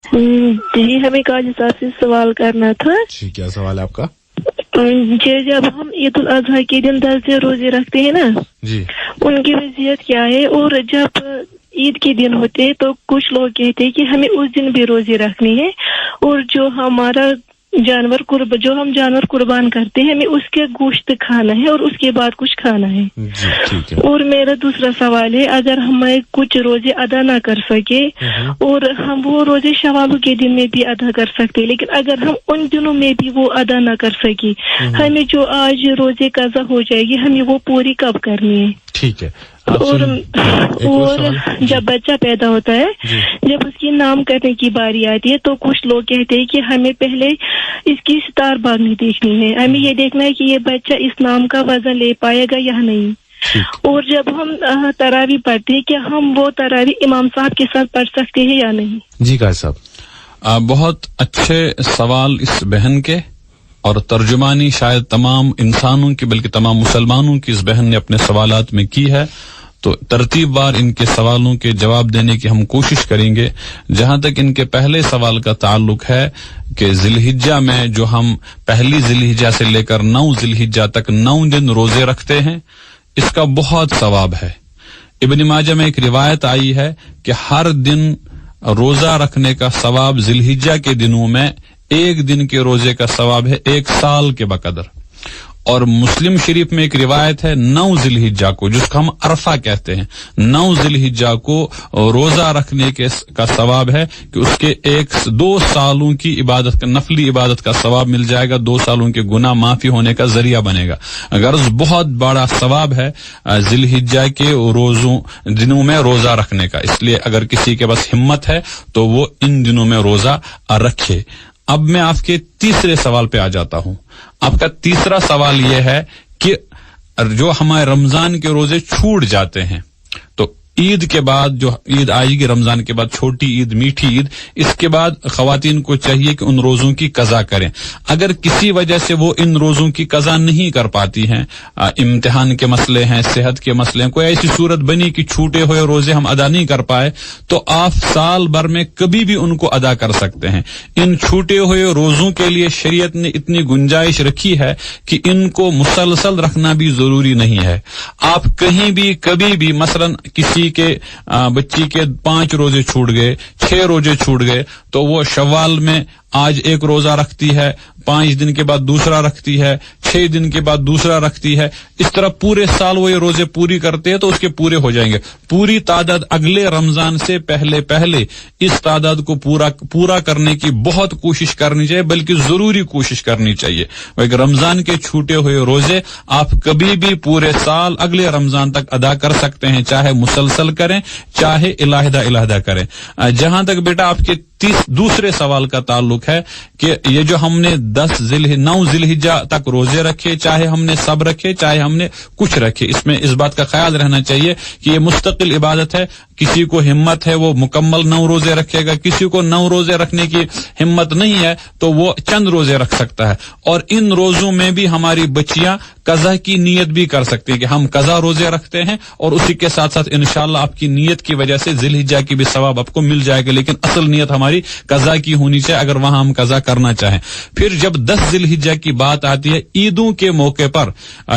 جی ہمیں काजी साहब से सवाल करना था। जी क्या सवाल है आपका? जी जब हम ईद उल अजहा के दिन 10 रोजे रखते हैं ना जी, उनकी वज़ीयत क्या है? और जब ईद के दिन होते हैं तो कुछ लोग कहते हैं कि हमें उस दिन भी रोजे रखनी है, और जो हमारा जो हम जानवर कुर्बान करते हैं हमें उसके गोश्त खाना है और उसके बाद कुछ खाना है। जी ठीक है। और मेरा दूसरा सवाल है, अगर हम कुछ रोजे अदा ना कर सके और हम वो रोजे शवाल के दिन में भी अदा कर सकते हैं, लेकिन अगर हम उन दिनों में भी वो अदा ना कर सके, हमें जो आज रोजे कज़ा हो जाएगी हमें वो पूरी कब करनी है? ठीक है। और जब बच्चा पैदा होता है, जब उसकी नाम करने की बारी आती है तो कुछ लोग कहते हैं कि हमें पहले इसकी सितार बांधनी देखनी है, हमें ये देखना है कि ये बच्चा इस नाम का वजन ले पाएगा या नहीं। और जब हम तरावी पढ़ते हैं क्या हम वो तरावी इमाम साहब के साथ पढ़ सकते हैं या नहीं? जी काजी साहब, बहुत अच्छे सवाल इस बहन के, और तर्जुमानी शायद तमाम इंसानों की बल्कि तमाम मुसलमानों की इस बहन ने अपने सवालात में की है। तो तरतीबवार इनके सवालों के जवाब देने की हम कोशिश करेंगे। जहां तक इनके पहले सवाल का ताल्लुक है कि जिलहिज्जा में जो हम पहली जिलहिज्जा से लेकर 9 जिलहिज्जा तक 9 दिन रोजे रखते हैं, इसका बहुत सवाब है। इब्न माजा में एक रिवायत आई है कि हर दिन रोजा रखने का सवाब जिलहिज्जा के दिनों में एक दिन के रोजे का सवाब है 1 साल के बकदर। और मुस्लिम शरीफ में एक रिवायत है 9 जिलहिज्जा को, जिसको हम अरफा कहते हैं, 9 जिलहिज्जा को रोजा रखने का सवाब है कि उसके 2 सालों की इबादत का, नफली इबादत का सवाब मिल जाएगा, 2 सालों के गुनाह माफी होने का जरिया बनेगा। अगर बहुत बड़ा सवाब है जिलहिज्जा के दिनों में रोजा रखने का, इसलिए अगर किसी के पास हिम्मत है तो वो इन दिनों में रोजा रखे। अब मैं आपके तीसरे सवाल पे आ जाता हूं। आपका तीसरा सवाल यह है कि जो हमारे रमजान के रोजे छूट जाते हैं, तो ईद के बाद जो ईद आएगी, रमजान के बाद छोटी ईद, मीठी ईद, इसके बाद खवातीन को चाहिए कि उन रोजों की कज़ा करें। अगर किसी वजह से वो इन रोजों की कज़ा नहीं कर पाती हैं, इम्तिहान के मसले हैं, सेहत के मसले हैं, कोई ऐसी सूरत बनी कि छूटे हुए रोजे हम अदा नहीं कर पाए, तो आप साल भर में कभी भी उनको अदा कर सकते हैं। इन छूटे हुए रोजों के लिए शरीयत ने इतनी गुंजाइश रखी है कि इनको मुसलसल रखना भी जरूरी नहीं है। आप कहीं भी कभी भी, मसलन किसी के बच्ची के 5 रोजे छूट गए, 6 रोजे छूट गए, तो वो शव्वाल में आज एक रोजा रखती है, 5 दिन के बाद दूसरा रखती है, 6 दिन के बाद दूसरा रखती है, इस तरह पूरे साल वो ये रोजे पूरी करते हैं तो उसके पूरे हो जाएंगे। पूरी तादाद अगले रमजान से पहले इस तादाद को पूरा करने की बहुत कोशिश करनी चाहिए, बल्कि जरूरी कोशिश करनी चाहिए। रमजान के छूटे हुए रोजे आप कभी भी पूरे साल अगले रमजान तक अदा कर सकते हैं, चाहे मुसलसल करें चाहे इलाहिदा करें। जहां तक बेटा आपके दूसरे सवाल का ताल्लुक है कि ये जो हमने 9 जिलहिज्जा तक रोजे रखे, चाहे हमने सब रखे चाहे हमने कुछ रखे, इसमें इस बात का ख्याल रहना चाहिए कि ये मुस्तकिल इबादत है। किसी को हिम्मत है वो मुकम्मल 9 रोजे रखेगा, किसी को 9 रोजे रखने की हिम्मत नहीं है तो वो चंद रोजे रख सकता है। और इन रोजों में भी हमारी बच्चियां कज़ा की नीयत भी कर सकती है कि हम कज़ा रोजे रखते हैं, और उसी के साथ साथ इंशाअल्लाह आपकी नीयत की वजह से जिलहिज्जा की भी सवाब आपको मिल जाएगा, लेकिन असल नीयत हमारी कज़ा की होनी चाहिए अगर वहां हम कज़ा करना चाहें। फिर जब 10 जिलहिज्जा की बात आती है, ईदों के मौके पर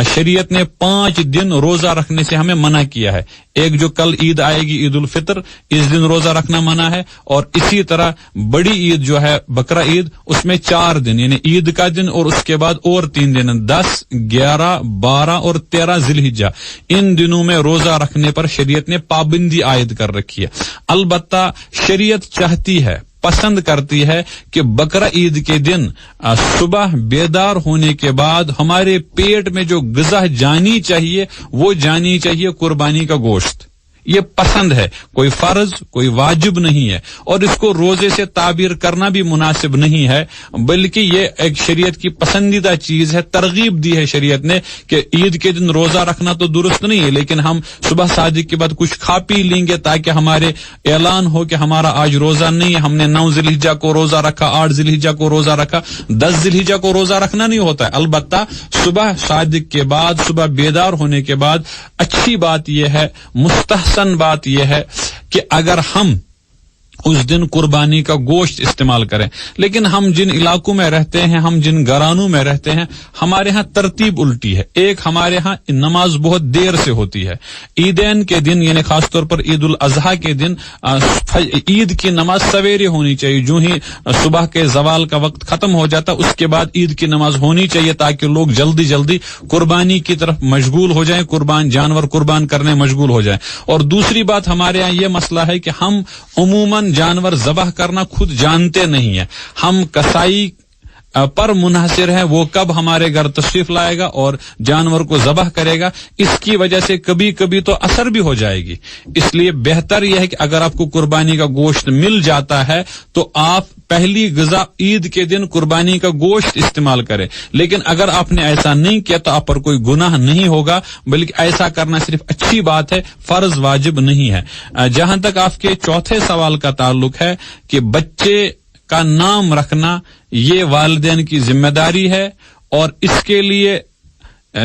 शरीयत ने 5 दिन रोजा रखने से हमें मना किया है। एक जो कल ईद आएगी, ईद उल फितर, इस दिन रोजा रखना मना है। और इसी तरह बड़ी ईद जो है बकरा ईद, उसमें 4 दिन यानी ईद का दिन और उसके बाद और 3 दिन 10, 11, 12 और 13 जिलहिज्जा, इन दिनों में रोजा रखने पर शरीयत ने पाबंदी आयद कर रखी है। अलबत्ता शरीयत चाहती है, पसंद करती है कि बकरा ईद के दिन सुबह बेदार होने के बाद हमारे पेट में जो ग़िज़ा जानी चाहिए वो जानी चाहिए कुर्बानी का गोश्त। ये पसंद है, कोई फर्ज कोई वाजिब नहीं है, और इसको रोजे से ताबीर करना भी मुनासिब नहीं है, बल्कि ये एक शरीयत की पसंदीदा चीज है। तरगीब दी है शरीयत ने कि ईद के दिन रोजा रखना तो दुरुस्त नहीं है, लेकिन हम सुबह सादिक के बाद कुछ खा पी लेंगे ताकि हमारे ऐलान हो कि हमारा आज रोजा नहीं है, हमने 9 जिलहिज्जा को रोजा रखा, 8 जिलहिज्जा को रोजा रखा, 10 जिलहिज्जा को रोजा रखना नहीं होता है। अलबत्ता सुबह सादिक के बाद, सुबह बेदार होने के बाद अच्छी बात यह है, मुस्तहसन बात यह है कि अगर हम اس دن قربانی کا گوشت استعمال کریں. لیکن ہم جن علاقوں میں رہتے ہیں, ہم جن گھرانوں میں رہتے ہیں, ہمارے ہاں ترتیب الٹی ہے. ایک ہمارے ہاں نماز بہت دیر سے ہوتی ہے. عیدین کے دن یعنی خاص طور پر عید الاضحیٰ کے دن عید کی نماز سویرے ہونی چاہیے. جو ہی صبح کے زوال کا وقت ختم ہو جاتا اس کے بعد عید کی نماز ہونی چاہیے تاکہ لوگ جلدی جلدی قربانی کی طرف مشغول ہو جائیں, جانور قربان کرنے مشغول ہو جائیں. اور دوسری بات ہمارے ہاں یہ مسئلہ ہے کہ ہم عموماً جانور ذبح کرنا خود جانتے نہیں ہیں. ہم کسائی پر منحصر ہے, وہ کب ہمارے گھر تشریف لائے گا اور جانور کو ذبح کرے گا. اس کی وجہ سے کبھی کبھی تو اثر بھی ہو جائے گی. اس لیے بہتر یہ ہے کہ اگر آپ کو قربانی کا گوشت مل جاتا ہے تو آپ پہلی غذا عید کے دن قربانی کا گوشت استعمال کریں. لیکن اگر آپ نے ایسا نہیں کیا تو آپ پر کوئی گناہ نہیں ہوگا, بلکہ ایسا کرنا صرف اچھی بات ہے, فرض واجب نہیں ہے. جہاں تک آپ کے چوتھے سوال کا تعلق ہے کہ بچے کا نام رکھنا, یہ والدین کی ذمہ داری ہے اور اس کے لیے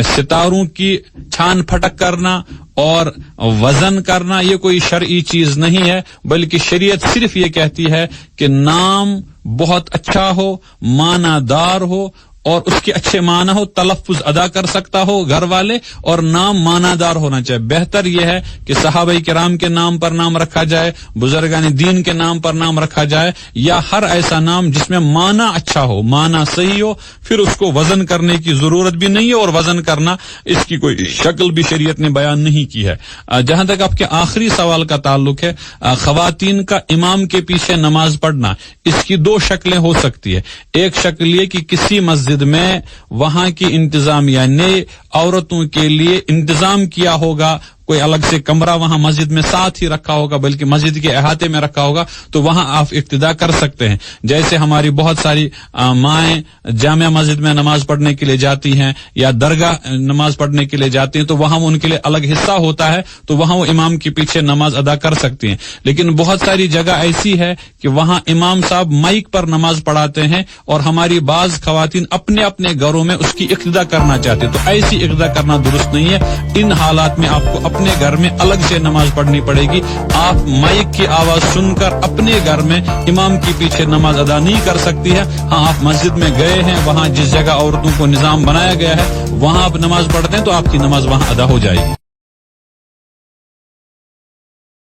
ستاروں کی چھان پھٹک کرنا اور وزن کرنا یہ کوئی شرعی چیز نہیں ہے, بلکہ شریعت صرف یہ کہتی ہے کہ نام بہت اچھا ہو, معنی دار ہو اور اس کے اچھے معنی ہو, تلفظ ادا کر سکتا ہو گھر والے, اور نام معنی دار ہونا چاہیے. بہتر یہ ہے کہ صحابہ کرام کے نام پر نام رکھا جائے, بزرگان دین کے نام پر نام رکھا جائے, یا ہر ایسا نام جس میں معنی اچھا ہو, معنی صحیح ہو. پھر اس کو وزن کرنے کی ضرورت بھی نہیں ہے, اور وزن کرنا اس کی کوئی شکل بھی شریعت نے بیان نہیں کی ہے. جہاں تک آپ کے آخری سوال کا تعلق ہے, خواتین کا امام کے پیچھے نماز پڑھنا, اس کی دو شکلیں ہو سکتی ہے. ایک شکل یہ کہ کسی مسجد میں وہاں کی انتظامیہ نے عورتوں کے لیے انتظام کیا ہوگا, کوئی الگ سے کمرہ وہاں مسجد میں ساتھ ہی رکھا ہوگا, بلکہ مسجد کے احاطے میں رکھا ہوگا, تو وہاں آپ اقتداء کر سکتے ہیں. جیسے ہماری بہت ساری مائیں جامع مسجد میں نماز پڑھنے کے لیے جاتی ہیں یا درگاہ نماز پڑھنے کے لیے جاتی ہیں, تو وہاں ان کے لیے الگ حصہ ہوتا ہے, تو وہاں وہ امام کے پیچھے نماز ادا کر سکتی ہیں. لیکن بہت ساری جگہ ایسی ہے کہ وہاں امام صاحب مائک پر نماز پڑھاتے ہیں اور ہماری بعض خواتین اپنے اپنے گھروں میں اس کی اقتداء کرنا چاہتے ہیں, تو ایسی اقتداء کرنا درست نہیں ہے. ان حالات میں آپ کو اپنے گھر میں الگ سے نماز پڑھنی پڑے گی. آپ مائک کی آواز سن کر اپنے گھر میں امام کے پیچھے نماز ادا نہیں کر سکتی ہے. ہاں آپ مسجد میں گئے ہیں, وہاں جس جگہ عورتوں کو نظام بنایا گیا ہے وہاں آپ نماز پڑھتے ہیں تو آپ کی نماز وہاں ادا ہو جائے گی.